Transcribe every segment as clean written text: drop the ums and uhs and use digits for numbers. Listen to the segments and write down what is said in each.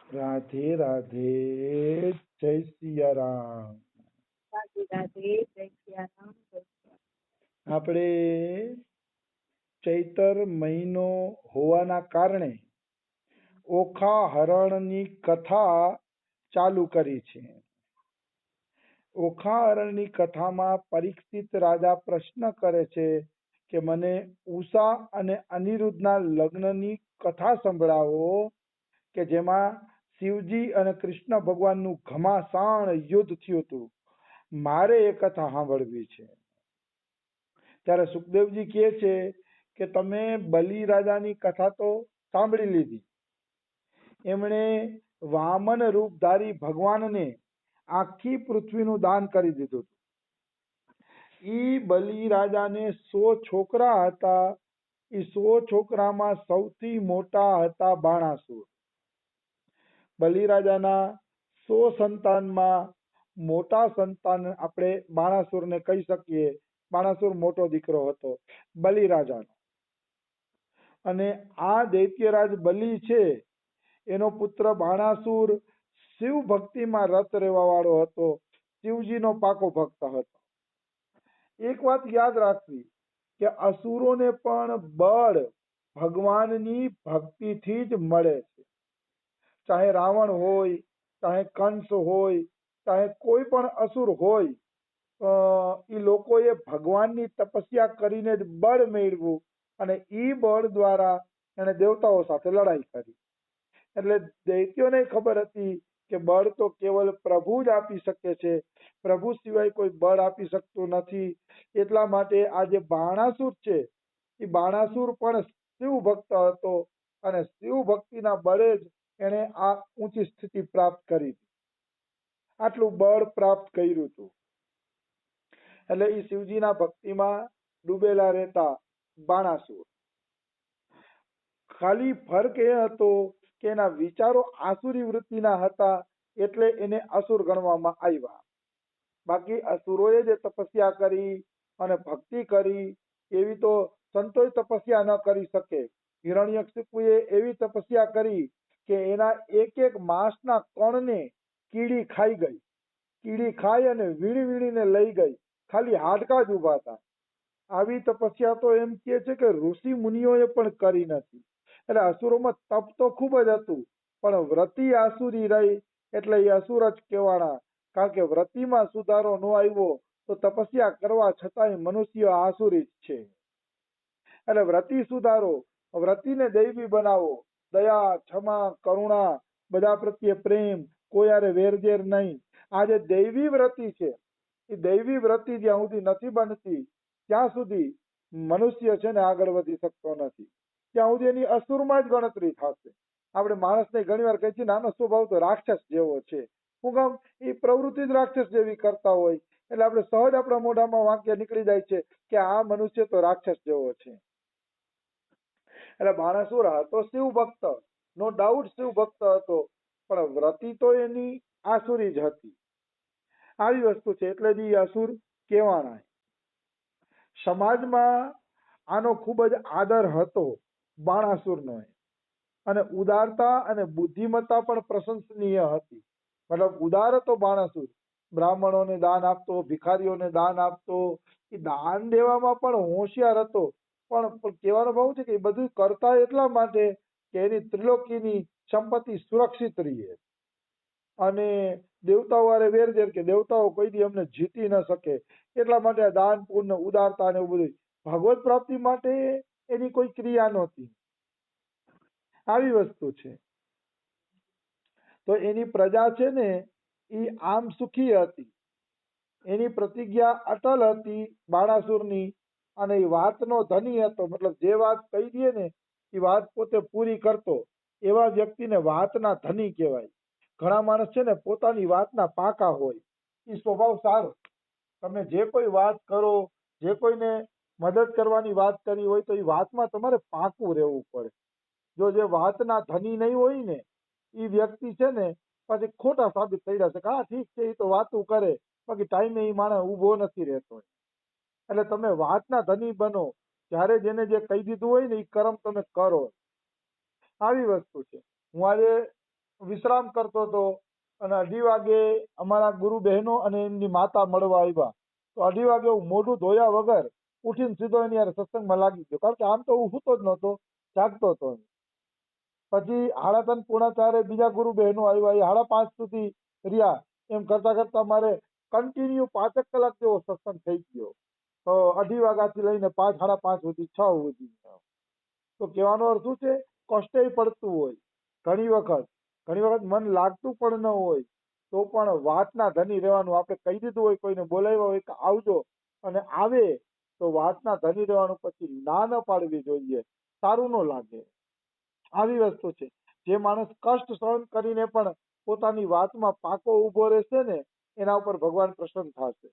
રાધે રાધે, જય સિયારામ. રાધે રાધે, જય સિયારામ, જય સિયારામ. આપણે ચૈતર મહિનો હોવાના કારણે ઓખા હરણની કથા ચાલુ કરી છે. ઓખા હરણની કથામાં પરીક્ષિત રાજા પ્રશ્ન કરે છે કે મને ઉષા અને અનિરુદ્ધના લગ્નની કથા સંભળાવો, કે જેમાં શિવજી અને કૃષ્ણ ભગવાનનું ઘમાસાણ યુદ્ધ થયું હતું. મારે એ કથા સાંભળવી છે. ત્યારે સુખદેવજી કહે છે કે તમે બલિ રાજાની કથા તો સાંભળી લીધી. એમણે વામન રૂપધારી ભગવાનને આખી પૃથ્વીનું દાન કરી દીધું હતું. ઈ બલિ રાજાને 100 છોકરા હતા. એ 100 છોકરામાં સૌથી મોટા હતા બાણાસુર. બલિરાજાના 100 સંતાનમાં મોટા સંતાન આપણે બાણાસુરને કહી શકીએ. બાણાસુર મોટો દીકરો હતો બલિરાજાનો. અને આ દૈત્યરાજ બલિ છે એનો પુત્ર બાણાસુર શિવ ભક્તિમાં રત રહેવા વાળો હતો. શિવજીનો પાકો ભક્ત હતો. એક વાત યાદ રાખવી કે અસુરોને પણ બળ ભગવાનની ભક્તિથી જ મળે છે. ચાહે રાવણ હોય, ચાહે કંસ હોય, ચાહે કોઈ પણ અસુર હોય, એ લોકોએ ભગવાનની તપસ્યા કરીને જ બળ મેળવ્યું અને એ બળ દ્વારા એણે દેવતાઓ સાથે લડાઈ કરી. એટલે દૈત્યોને ખબર હતી કે બળ તો કેવલ પ્રભુ જ આપી શકે છે, પ્રભુ સિવાય કોઈ બળ આપી શકતું નથી. એટલા માટે આ જે બાણાસુર છે એ બાણાસુર પણ શિવ ભક્ત હતો અને શિવ ભક્તિના બળે જ એણે આ ઊંચી સ્થિતિ પ્રાપ્ત કરી. આટલું બળ પ્રાપ્ત કર્યું હતું. એટલે એ શિવજીના ભક્તિમાં ડૂબેલા રહેતા બાણાસુર. ખાલી ફરક એ હતો કે એના વિચારો આસુરી વૃત્તિના હતા, એટલે એને અસુર ગણવામાં આવ્યા. બાકી અસુરોએ જે તપસ્યા કરી અને ભક્તિ કરી એવી તો સંતોય તપસ્યા ન કરી શકે. હિરણ્યકશિપુએ એવી તપસ્યા કરી કે એના એક એક માંસના કણને કીડી ખાઈ ગઈ. કીડી ખાઈ અને વીણી વીણીને લઈ ગઈ. ખાલી હાડકા જ ઉભા હતા. આવી તપસ્યા તો એમ કહે છે કે ઋષિ મુનિઓએ પણ કરી નથી. એટલે અસુરોમાં તપ તો ખૂબ જ હતું, પણ વ્રતિ આસુરી રહી એટલે એ અસુર જ કહેવાના. કારણ કે વ્રતિમાં સુધારો ન આવ્યો તો તપસ્યા કરવા છતાંય મનુષ્ય આસુરી જ છે. એટલે વ્રતિ સુધારો, વ્રતિને દૈવી બનાવો. દયા, ક્ષમા, કરુણા, બધા પ્રત્યે પ્રેમ, કોઈ હારે વેરઝેર નહીં. આ જે દૈવી વ્રતિ છે એ દૈવી વ્રતિ જ્યાં સુધી નથી બનતી ત્યાં સુધી મનુષ્ય છે ને આગળ વધી શકતો નથી. ત્યાં સુધી એની અસુરમાં જ ગણતરી થશે. આપણે માણસને ઘણી વાર કહીએ છીએ નાનો સ્વભાવ તો રાક્ષસ જેવો છે. હું કામ? એ પ્રવૃત્તિ જ રાક્ષસ જેવી કરતા હોય એટલે આપણે સહજ આપણા મોઢામાં વાક્ય નીકળી જાય છે કે આ મનુષ્ય તો રાક્ષસ જેવો છે. એટલે બાણાસુર હતો શિવ ભક્ત, નો ડાઉટ શિવ ભક્ત હતો, પણ વ્રતિ તો એની આસુરી જ હતી. આવી વસ્તુ છે એટલે જ એ અસુર કહેવાના. સમાજમાં આનો ખૂબ જ આદર હતો બાણાસુરનો. અને ઉદારતા અને બુદ્ધિમત્તા પણ પ્રશંસનીય હતી. મતલબ ઉદાર હતો બાણાસુર. બ્રાહ્મણોને દાન આપતો, ભિખારીઓને દાન આપતો. એ દાન દેવામાં પણ હોશિયાર હતો. પણ કહેવાનો ભાવ છે કે એ બધું કરતા એટલા માટે કે એની ત્રિલોકીની સંપત્તિ સુરક્ષિત રહે. અને દેવતાઓ હારે વેરઝેર કે દેવતાઓ કોઈ દી અમને જીતી ન શકે એટલા માટે આ દાન પુણ્ય ઉદારતા ને એવું બધું. ભગવત પ્રાપ્તિ માટે એની કોઈ ક્રિયા નહોતી. આવી વસ્તુ છે. તો એની પ્રજા છે ને એ આમ સુખી હતી. એની પ્રતિજ્ઞા અટલ હતી બાણાસુરની, અને એ વાતનો ધની હતો. મતલબ જે વાત કહી દે ને એ વાત પોતે પૂરી કરતો. એવા વ્યક્તિને વાતના ધની કહેવાય. ઘણા માણસ છે ને પોતાની વાતના પાકા હોય. એ સ્વભાવ સારો. તમે જે કોઈ વાત કરો, જે કોઈને મદદ કરવાની વાત કરી હોય તો એ વાતમાં તમારે પાકું રહેવું પડે. જો જે વાતના ધની નહીં હોય ને એ વ્યક્તિ છે ને પછી ખોટા સાબિત થઈ જશે. હા ઠીક છે એ તો વાતું કરે, બાકી ટાઈમે એ માણસ ઊભો નથી રહેતો. એટલે તમે વાતના ધની બનો. જ્યારે જેને જે કહી દીધું હોય ને એ કર્મ તમે કરો. આવી વસ્તુ છે. હું આજે વિશ્રામ કરતો હતો અને 2:30 વાગે અમારા ગુરુ બહેનો અને એમની માતા મળવા આવ્યા. તો 2:30 વાગે હું મોઢું ધોયા વગર ઉઠીને સીધો એની હારે સત્સંગમાં લાગી ગયો. કારણ કે આમ તો હું સૂતો જ નહોતો, જાગતો હતો. પછી 3:30 પોણા 4 બીજા ગુરુ બહેનો આવ્યા, એ 5:30 સુધી રહ્યા. એમ કરતા કરતા મારે કન્ટિન્યુ 5 કલાક જેવો સત્સંગ થઈ ગયો. તો 2:30 વાગ્યાથી લઈને 5, 5:30 સુધી, 6 સુધી. તો કહેવાનો અર્થ શું છે? કષ્ટેય પડતું હોય, ઘણી વખત મન લાગતું પણ ન હોય, તો પણ વાતના ધની રહેવાનું. આપણે કહી દીધું હોય, કોઈને બોલાવ્યા હોય કે આવજો, અને આવે તો વાતના ધની રહેવાનું. પછી ના ન પાડવી જોઈએ, સારું ન લાગે. આવી વસ્તુ છે. જે માણસ કષ્ટ સહન કરીને પણ પોતાની વાતમાં પાકો ઊભો રહેશે ને, એના ઉપર ભગવાન પ્રસન્ન થશે.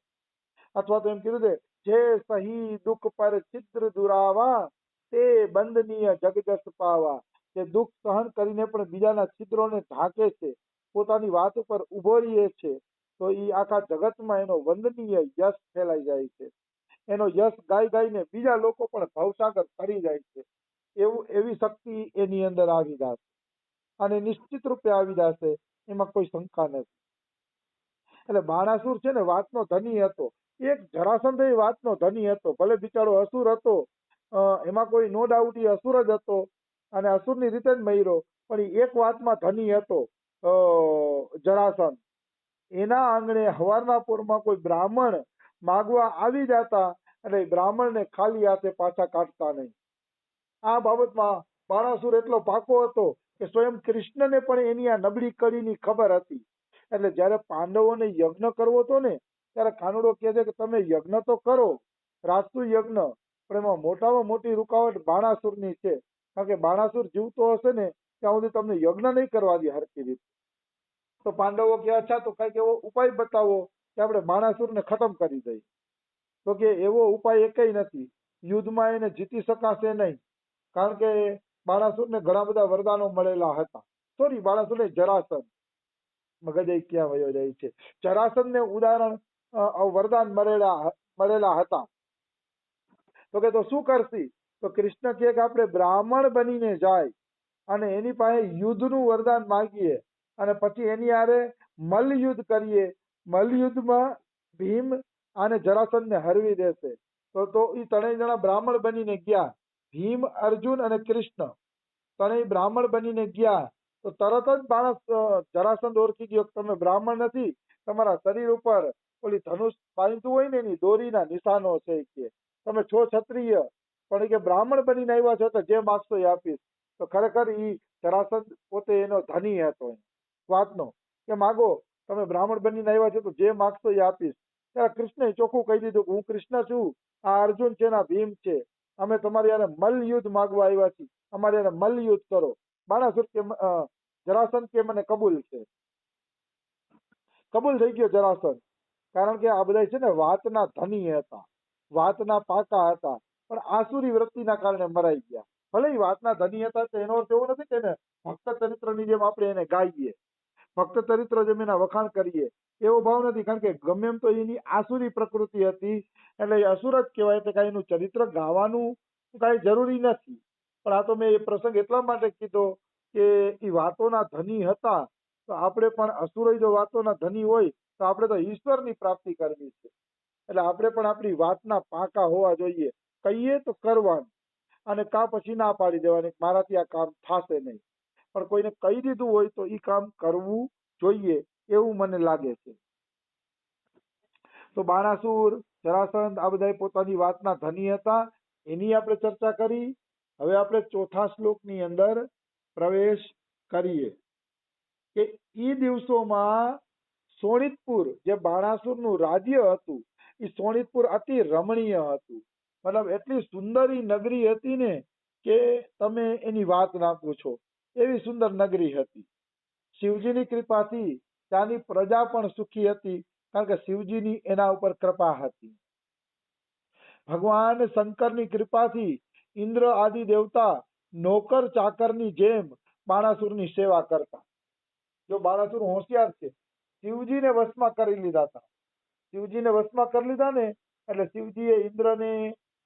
અથવા તો એમ કીધું છે, જે સહી દુઃખ પર છિદ્ર દુરાવા, તે બંધનીય જગજસ પાવા. જે દુઃખ સહન કરીને પણ બીજાના છિદ્રોને ઢાંકે છે, પોતાની વાત ઉપર ઉભો રહે છે, તો એ આખા જગતમાં એનો વંદનીય યશ ફેલાઈ જાય છે. એનો યશ ગાઈ ગાઈને બીજા લોકો પણ ભવસાગર તરી જાય છે. એવી શક્તિ એની અંદર આવી જશે, અને નિશ્ચિત રૂપે આવી જશે, એમાં કોઈ શંકા નથી. એટલે બાણાસુર છે ને, વાતનો ધની હતો. એક જરાસંધ વાતનો ધની હતો. ભલે બિચારો અસુર હતો, એમાં કોઈ નો ડાઉટ એ અસુર જ હતો, અને અસુરની રીતે જ મર્યો, પણ એ એક વાતમાં ધની હતો. જરાસંધ એના આંગણે હવારના પોરમાં કોઈ બ્રાહ્મણ માગવા આવી જતા, એટલે બ્રાહ્મણને ખાલી હાથે પાછા કાઢતા નહીં. આ બાબતમાં બાણાસુર એટલો પાકો હતો કે સ્વયં કૃષ્ણને પણ એની આ નબળી કડીની ખબર હતી. એટલે જ્યારે પાંડવોને યજ્ઞ કરવો હતો ને, ત્યારે કાનુડો કહે છે કે તમે યજ્ઞ તો કરો, રાજસુ યજ્ઞ, પણ એમાં મોટામાં મોટી રૂકાવટ બાણાસુરની છે. કારણ કે બાણાસુર જીવતો હશે ને ત્યાં સુધી તમને યજ્ઞ નહીં કરવા દે હરખી રીતે. તો પાંડવો કે અચ્છા, તો કઈક એવો ઉપાય બતાવો કે આપણે બાણાસુરને ખતમ કરી દઈએ. તો કે એવો ઉપાય એકેય નથી, યુદ્ધમાં એને જીતી શકાશે નહીં. કારણ કે બાણાસુરને ઘણા બધા વરદાનો મળેલા હતા. સોરી, બાણાસુરને જરાસંધ, મગજ ક્યાં વયો જાય છે. જરાસંધને ઉદાહરણ વરદાન મળેલા હતા. તો કે તો શું કરશી? તો કૃષ્ણ કહે કે આપણે બ્રાહ્મણ બનીને જાય અને એની પાસે યુદ્ધનું વરદાન માંગીએ, અને પછી એની હારે મલ્લયુદ્ધ કરીએ. મલ્લયુદ્ધમાં ભીમ અને જરાસંધને હરવી દેશે. તો એ ત્રણેય જણા બ્રાહ્મણ બનીને ગયા. ભીમ, અર્જુન અને કૃષ્ણ ત્રણેય બ્રાહ્મણ બનીને ગયા. તો તરત જ જરાસંધ ઓળખી ગયો કે તમે બ્રાહ્મણ નથી, તમારા શરીર ઉપર ઓલી ધનુષ બાંધતું હોય ને એની દોરીના નિશાનો છે. કે તમે છો ક્ષત્રિય, પણ કે બ્રાહ્મણ બનીને આવ્યા છો તો જે માગશો એ આપીશ. તો ખરેખર એ જરાસંધ પોતે એનો ધની હતો વાતનો, કે માગો, તમે બ્રાહ્મણ બનીને આવ્યા છો તો જે માગશો એ આપીશ. ત્યારે કૃષ્ણએ ચોખ્ખું કહી દીધું કે હું કૃષ્ણ છું, આ અર્જુન છે, આ ભીમ છે, અમે તમારી યારે મલ્લયુદ્ધ માગવા આવ્યા છીએ, અમારી યારે મલ્લયુદ્ધ કરો. બાણાસુર કે જરાસંધ કે મને કબૂલ છે. કબૂલ થઈ ગયો જરાસંધ. કારણ કે આ બધા છે ને વાતના ધની હતા, વાતના પાકા હતા, પણ આસુરી વૃત્તિના કારણે મરાઈ ગયા. ભલે એ વાતના ધની હતા, તો એનો અર્થ એવો નથી કે ભક્ત ચરિત્રની જેમ આપણે એને ગાઈએ, ભક્ત ચરિત્ર જેમ એના વખાણ કરીએ, એવો ભાવ નથી. કારણ કે ગમે એમ તો એની આસુરી પ્રકૃતિ હતી, એટલે એ અસુર જ કહેવાય. એટલે કાંઈ એનું ચરિત્ર ગાવાનું કાંઈ જરૂરી નથી. પણ આ તો મેં એ પ્રસંગ એટલા માટે કીધો કે એ વાતોના ધની હતા. તો આપણે પણ અસુર જો વાતોના ધની હોય તો આપણે તો ઈશ્વરની પ્રાપ્તિ કરવી છે. એટલે આપણે પણ આપણી વાતના પાકા હોવા જોઈએ. કહીએ તો કરવાનું, અને કા પછી ના પાડી દેવાની, મારાથી આ કામ થશે નહીં. પણ કોઈને કહી દીધું હોય તો એ કામ કરવું જોઈએ, એવું મને લાગે છે. તો બાણાસુર, જરાસંધ આ બધા પોતાની વાતના ધની હતા, એની આપણે ચર્ચા કરી. હવે આપણે ચોથા શ્લોકની અંદર પ્રવેશ કરીએ કે એ દિવસોમાં શોણિતપુર, જે બાણાસુરનું રાજ્ય હતું, એ શોણિતપુર અતિ રમણીય હતું. મતલબ એટલી સુંદર નગરી હતી ને કે તમે એની વાત ના પૂછો, એવી સુંદર નગરી હતી. શિવજીની કૃપાથી ત્યાંની પ્રજા પણ સુખી હતી, કારણ કે શિવજીની એના ઉપર કૃપા હતી. ભગવાન શંકરની કૃપાથી ઇન્દ્ર આદિ દેવતા નોકર ચાકરની જેમ બાણાસુરની સેવા કરતા. જો બાણાસુર હોશિયાર છે, શિવજીને વશમાં કરી લીધા હતા. શિવજીને વશમાં કરી લીધા ને, એટલે શિવજીએ ઇન્દ્રને,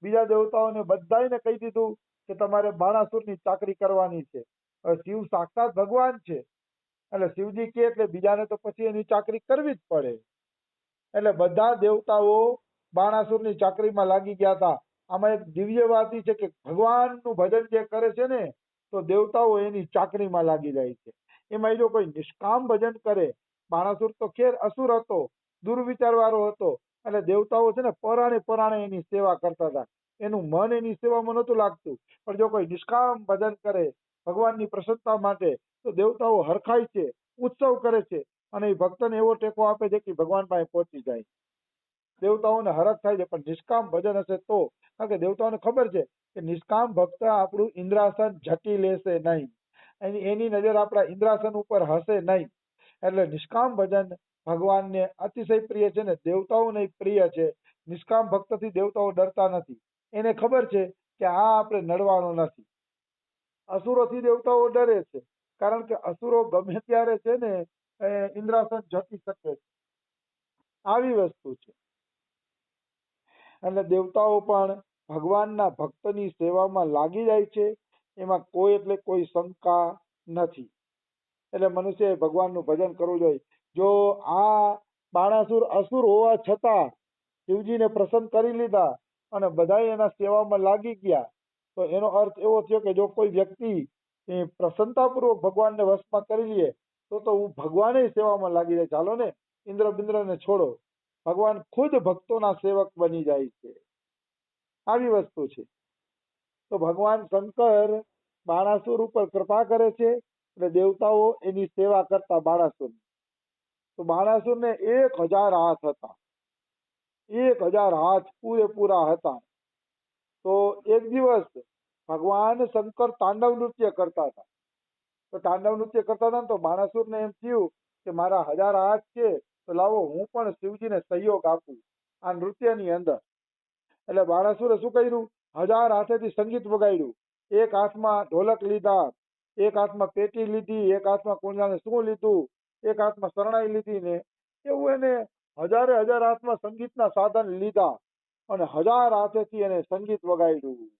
બીજા દેવતાઓને બધાને કહી દીધું કે તમારે બાણાસુરની ચાકરી કરવાની છે. શિવ સાક્ષાત ભગવાન છે, એટલે શિવજી કે એટલે બીજાને તો પછી એની ચાકરી કરવી જ પડે. એટલે બધા દેવતાઓ બાણાસુરની ચાકરીમાં લાગી ગયા હતા. આમાં એક દિવ્ય વાત ઈ છે કે ભગવાનનું ભજન જે કરે છે ને તો દેવતાઓ એની ચાકરીમાં લાગી જાય છે. એમાં જો કોઈ નિષ્કામ ભજન કરે, બાણાસુર તો ખેર અસુર હતો, દુર્વિચારવાળો હતો, એટલે દેવતાઓ છે ને પરાણે પરાણે એની સેવા કરતા હતા. એનું મન એની સેવામાં નહોતું લાગતું. પણ જો કોઈ નિષ્કામ ભજન કરે ભગવાનની પ્રસન્નતા માટે તો દેવતાઓ હરખાય છે, ઉત્સવ કરે છે અને એ ભક્તને એવો ટેકો આપે છે કે ભગવાન પાસે પહોંચી જાય. દેવતાઓને હરખ થાય છે. પણ નિષ્કામ ભજન હશે તો, કારણ કે દેવતાઓને ખબર છે કે નિષ્કામ ભક્ત આપણું ઇન્દ્રાસન ઝટી લેશે નહીં, એની નજર આપણા ઇન્દ્રાસન ઉપર હશે નહીં. એટલે નિષ્કામ ભજન ભગવાનને અતિશય પ્રિય છે ને દેવતાઓને પ્રિય છે. નિષ્કામ ભક્તથી દેવતાઓ ડરતા નથી. એને ખબર છે કે આ આપણે નડવાનો નથી. અસુરોથી દેવતાઓ ડરે છે, કારણ કે અસુરો ગમે ત્યારે છે ને ઇન્દ્રાસન ઝટી શકે છે. આવી વસ્તુ છે. એટલે દેવતાઓ પણ ભગવાનના ભક્તની સેવામાં લાગી જાય છે. એમાં કોઈ એટલે કોઈ શંકા નથી. એટલે મનુષ્યએ ભગવાનનું ભજન કરવું જોઈએ. જો આ બાણાસુર અસુર હોવા છતાં શિવજીને પ્રસન્ન કરી લીધા અને બધા એના સેવામાં લાગી ગયા, તો એનો અર્થ એવો થયો કે જો કોઈ વ્યક્તિ પ્રસન્નતાપૂર્વક ભગવાનને વશમાં કરી લે તો હું ભગવાને સેવામાં લાગી જાય. ચાલો ને, ઇન્દ્ર બિન્દ્રને છોડો, ભગવાન ખુદ ભક્તોના સેવક બની જાય છે. આવી વસ્તુ છે. તો ભગવાન શંકર બાણાસુર ઉપર કૃપા કરે છે એટલે દેવતાઓ એની સેવા કરતા બાણાસુર. તો બાણાસુરને 1000 હાથ હતા. 1000 હાથ પૂરેપૂરા હતા. તો એક દિવસ ભગવાન શંકર તાંડવ નૃત્ય કરતા હતા. તો તાંડવ નૃત્ય કરતા હતા ને તો બાણાસુરને એમ થયું કે મારા 1000 હાથ છે, તો લાવો હું પણ શિવજીને સહયોગ આપું આ નૃત્યની અંદર. એટલે બાણાસુરે શું કર્યું, 1000 હાથેથી સંગીત વગાડ્યું. એક હાથમાં ઢોલક લીધા, એક હાથમાં પેટી લીધી, એક હાથમાં કોણ શું લીધું, એક હાથમાં શરણાઈ લીધી ને એવું એને 1000 હાથમાં સંગીતના સાધન લીધા અને 1000 હાથેથી એને સંગીત વગાડ્યું.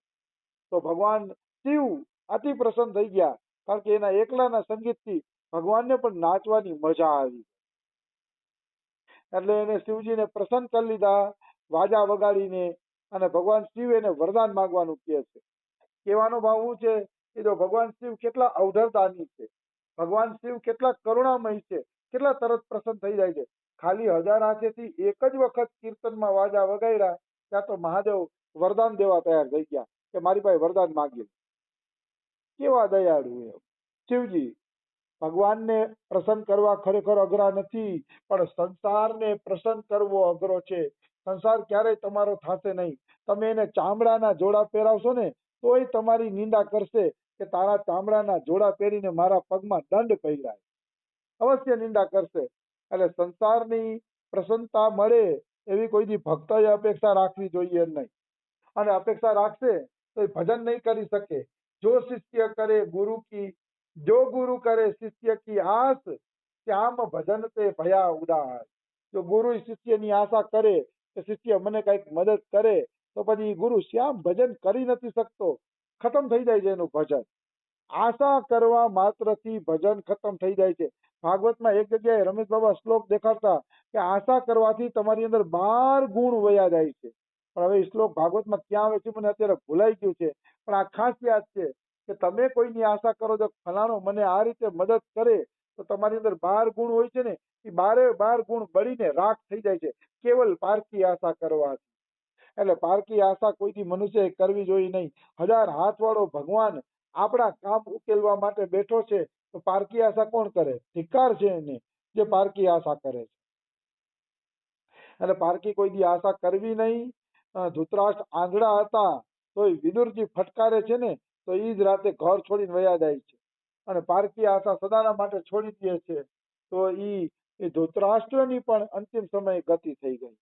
તો ભગવાન શિવ અતિ પ્રસન્ન થઈ ગયા, કારણ કે એના એકલાના સંગીતથી ભગવાનને પણ નાચવાની મજા આવી. એટલે એને શિવજીને પ્રસન્ન કરી લીધા વાજા વગાડીને. અને ભગવાન શિવ એને વરદાન માંગવાનું કહે છે. કહેવાનો ભાવ શું છે કે જો ભગવાન શિવ કેટલા અવધરદાની છે, ભગવાન શિવ કેટલા કરુણામય છે, કેટલા તરત પ્રસન્ન થઈ જાય છે. ખાલી 1000 હાથેથી એક જ વખત કીર્તનમાં વાજા વગાડ્યા ત્યાં તો મહાદેવ વરદાન દેવા તૈયાર થઈ ગયા કે મારી પાસે વરદાન માંગી. કેવા દયાળુ એમ શિવજી. ભગવાનને પ્રસન્ન કરવા ખરેખર અઘરા નથી, પણ સંસારને પ્રસન્ન કરવો અઘરો છે. સંસાર ક્યારેય તમારો થશે નહીં. તમે એને ચામડાના જોડા પહેરાવશો ને તોય તમારી નિંદા કરશે કે તારા ચામડાના જોડા પહેરીને મારા પગમાં દંડ પહેરાય, અવશ્ય નિંદા કરશે. એટલે સંસારની પ્રસન્નતા મળે એવી કોઈ દી ભક્તોએ અપેક્ષા રાખવી જોઈએ નહીં. અને અપેક્ષા રાખશે તો એ ભજન નહીં કરી શકે. જો શિષ્ય કરે ગુરુ કી, જો ગુરુ કરે શિષ્ય કી આસ, શ્યામ ભજન તે ભયા ઉદાસ. જો ગુરુ શિષ્યની આશા કરે કે શિષ્ય મને કઈક મદદ કરે તો પછી ગુરુ શ્યામ ભજન કરી નથી શકતો, ખતમ થઈ જાય છે એનું ભજન. આશા કરવા માત્રથી ભજન ખતમ થઈ જાય છે. ભાગવતમાં એક જગ્યાએ રમેશ બાબા શ્લોક દેખાડતા કે આશા કરવાથી તમારી અંદર 12 ગુણ વયા જાય છે. પણ હવે શ્લોક ભાગવતમાં ક્યાં આવે છે મને અત્યારે ભૂલાઈ ગયું છે. પણ આ ખાસ યાદ છે કે તમે કોઈની આશા કરો છો ફલાણો મને આ રીતે મદદ કરે તો તમારી અંદર 12 ગુણ હોય છે ને એ 12 ગુણ બળીને રાખ થઈ જાય છે કેવલ પારકી આશા કરવાથી. એટલે પારકી આશા કોઈથી મનુષ્યએ કરવી જોઈએ નહીં. 1000 હાથ વાળો ભગવાન આપણા કામ ઉકેલવા માટે બેઠો છે તો પારકી આશા કોણ કરે? ધિક્કાર છે એને જે પારકી આશા કરે છે. એટલે પારકી કોઈ દી આશા કરવી નહીં. ધૃતરાષ્ટ્ર આંધળા હતા તોય વિદુરજી ફટકારે છે ને તો એ જ રાતે ઘર છોડીને વયા જાય છે અને પારકી આશા સદાના માટે છોડી દે છે. તો એ ધૃતરાષ્ટ્રની પણ અંતિમ સમયે ગતિ થઈ ગઈ.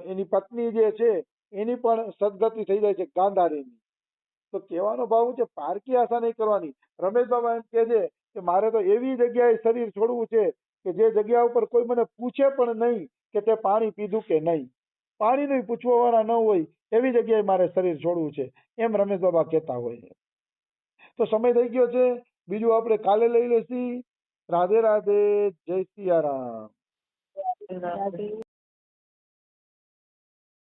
એની પત્ની જે છે એની પણ સદગતિ થઈ જાય છે ગાંધારીની. તો કહેવાનો ભાવ છે પારકી આશા નહીં કરવાની. રમેશ બાબા એમ કહે છે કે મારે તો એવી જગ્યાએ શરીર છોડવું છે કે જે જગ્યા ઉપર કોઈ મને પૂછે પણ નહીં કે તે પાણી પીધું કે નહીં, પાણીનું પૂછવા વાળા ન હોય એવી જગ્યાએ મારે શરીર છોડવું છે, એમ રમેશ બાબા કહેતા હોય. તો સમય થઈ ગયો છે. બીજું આપણે કાલે લઈ લેશી. રાધે રાધે, જય સિયારામ. રાધે